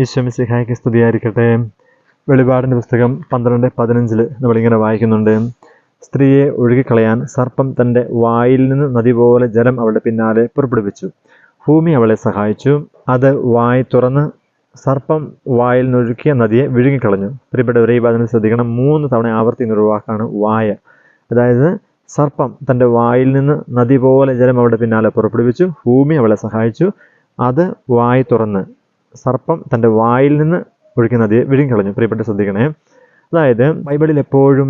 ഈശോ മിശിഹായ്ക്ക് സ്തുതിയായിരിക്കട്ടെ. വെളിപാടിൻ്റെ പുസ്തകം 12:15 നമ്മളിങ്ങനെ വായിക്കുന്നുണ്ട്. സ്ത്രീയെ ഒഴുകിക്കളയാൻ സർപ്പം തൻ്റെ വായിൽ നിന്ന് നദി പോലെ ജലം അവളുടെ പിന്നാലെ പുറപ്പെടുവിച്ചു. ഭൂമി അവളെ സഹായിച്ചു. അത് വായ് തുറന്ന് സർപ്പം വായിൽ നിന്നൊഴുക്കിയ നദിയെ വിഴുങ്ങിക്കളഞ്ഞു. പ്രിയപ്പെട്ടവരെ, ഈ വചനം ശ്രദ്ധിക്കണം. 3 തവണ ആവർത്തിക്കുന്ന ഒരു വാക്കാണ് വായ. അതായത് സർപ്പം തൻ്റെ വായിൽ നിന്ന് നദി പോലെ ജലം അവളുടെ പിന്നാലെ പുറപ്പെടുവിച്ചു. ഭൂമി അവളെ സഹായിച്ചു. അത് വായ് തുറന്ന് സർപ്പം തൻ്റെ വായിൽ നിന്ന് ഒഴുക്കിയ നദിയെ വിഴുങ്ങിക്കളഞ്ഞു. പ്രിയപ്പെട്ട് ശ്രദ്ധിക്കണേ. അതായത് ബൈബിളിൽ എപ്പോഴും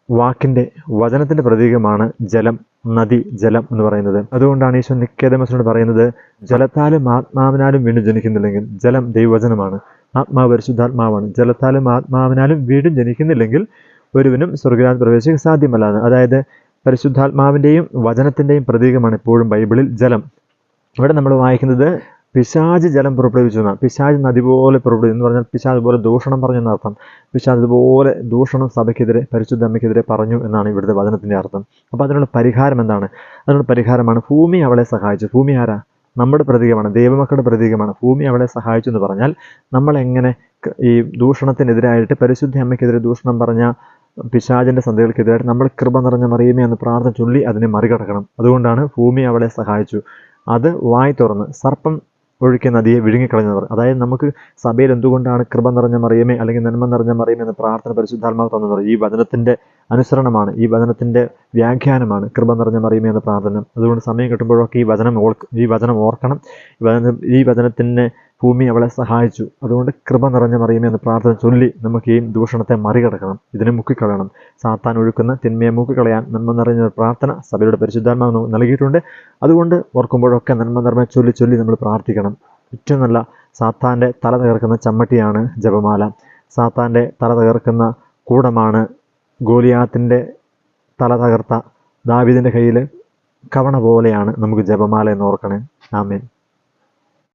വാക്കിൻ്റെ വചനത്തിൻ്റെ പ്രതീകമാണ് ജലം, നദി, ജലം എന്ന് പറയുന്നത്. അതുകൊണ്ടാണ് ഈശോ നിക്കോദെമോസിനോട് പറയുന്നത്, ജലത്താലും ആത്മാവിനാലും വീണ്ടും ജനിക്കുന്നില്ലെങ്കിൽ, ജലം ദൈവവചനമാണ്, ആത്മാവ് പരിശുദ്ധാത്മാവാണ്, ജലത്താലും ആത്മാവിനാലും വീണ്ടും ജനിക്കുന്നില്ലെങ്കിൽ ഒരുവനും സ്വർഗ്ഗരാജ്യത്തിൽ പ്രവേശിക്കാൻ സാധ്യമല്ലാന്ന്. അതായത് പരിശുദ്ധാത്മാവിൻ്റെയും വചനത്തിൻ്റെയും പ്രതീകമാണ് എപ്പോഴും ബൈബിളിൽ ജലം. ഇവിടെ നമ്മൾ വായിക്കുന്നത് പിശാച് ജലം പുറപ്പെടുവിച്ചു എന്നാണ്. പിശാച് നദി പോലെ പുറപ്പെടുവിച്ചു എന്ന് പറഞ്ഞാൽ പിശാച് പോലെ ദൂഷണം പറഞ്ഞു എന്നർത്ഥം. പിശാച് അതുപോലെ ദൂഷണം സഭയ്ക്കെതിരെ, പരിശുദ്ധ അമ്മയ്ക്കെതിരെ പറഞ്ഞു എന്നാണ് ഇവിടുത്തെ വചനത്തിൻ്റെ അർത്ഥം. അപ്പോൾ അതിനുള്ള പരിഹാരം എന്താണ്? അതിനുള്ള പരിഹാരമാണ് ഭൂമി അവളെ സഹായിച്ചു. ഭൂമി ആരാ? നമ്മുടെ പ്രതീകമാണ്, ദൈവമക്കളുടെ പ്രതീകമാണ്. ഭൂമി അവളെ സഹായിച്ചു എന്ന് പറഞ്ഞാൽ നമ്മളെങ്ങനെ ഈ ദൂഷണത്തിനെതിരായിട്ട്, പരിശുദ്ധ അമ്മയ്ക്കെതിരെ ദൂഷണം പറഞ്ഞ പിശാചിൻ്റെ സന്ധികൾക്കെതിരായിട്ട് നമ്മൾ കൃപ നിറഞ്ഞ മറിയമേ എന്ന് പ്രാർത്ഥന ചൊല്ലി അതിനെ മറികടക്കണം. അതുകൊണ്ടാണ് ഭൂമി അവളെ സഹായിച്ചു. അത് വായ് തുറന്ന് സർപ്പം ഒഴുക്കിയ നദിയെ വിഴുങ്ങിക്കളഞ്ഞവർ. അതായത് നമുക്ക് സഭയിൽ എന്തുകൊണ്ടാണ് കൃപ നിറഞ്ഞ മറിയമേ അല്ലെങ്കിൽ നന്മ നിറഞ്ഞ മറിയമേ എന്ന പ്രാർത്ഥന പരിശുദ്ധാത്മാവ് തന്നത്? ഈ വചനത്തിൻ്റെ അനുസരണമാണ്, ഈ വചനത്തിൻ്റെ വ്യാഖ്യാനമാണ് കൃപ നിറഞ്ഞ മറിയമേ എന്ന പ്രാർത്ഥന. അതുകൊണ്ട് സമയം കിട്ടുമ്പോഴൊക്കെ ഈ വചനം ഓർക്കണം. ഈ വചനത്തിൻ്റെ ഭൂമി അവളെ സഹായിച്ചു. അതുകൊണ്ട് കൃപ നിറഞ്ഞ മറിയമേ എന്ന പ്രാർത്ഥന ചൊല്ലി നമുക്ക് ഈ ദൂഷണത്തെ മറികടക്കണം, ഇതിനെ മുക്കിക്കളയണം. സാത്താൻ ഒഴുക്കുന്ന തിന്മയെ മുക്കിക്കളയാൻ നന്മ നിറഞ്ഞ പ്രാർത്ഥന സഭയുടെ പരിശുദ്ധാത്മാവ് നൽകിയിട്ടുണ്ട്. അതുകൊണ്ട് ഓർക്കുമ്പോഴൊക്കെ നന്മ നിറഞ്ഞ ചൊല്ലി നമ്മൾ പ്രാർത്ഥിക്കണം. ഏറ്റവും നല്ല സാത്താൻ്റെ തല തകർക്കുന്ന ചമ്മട്ടിയാണ് ജപമാല. സാത്താൻ്റെ തല തകർക്കുന്ന കൂടമാണ് ഗോലിയാത്തിൻ്റെ തല തകർത്ത ദാവീദിൻ്റെ കയ്യിൽ കവണ പോലെയാണ് നമുക്ക് ജപമാല എന്ന് ഓർക്കണേ. ആമേൻ.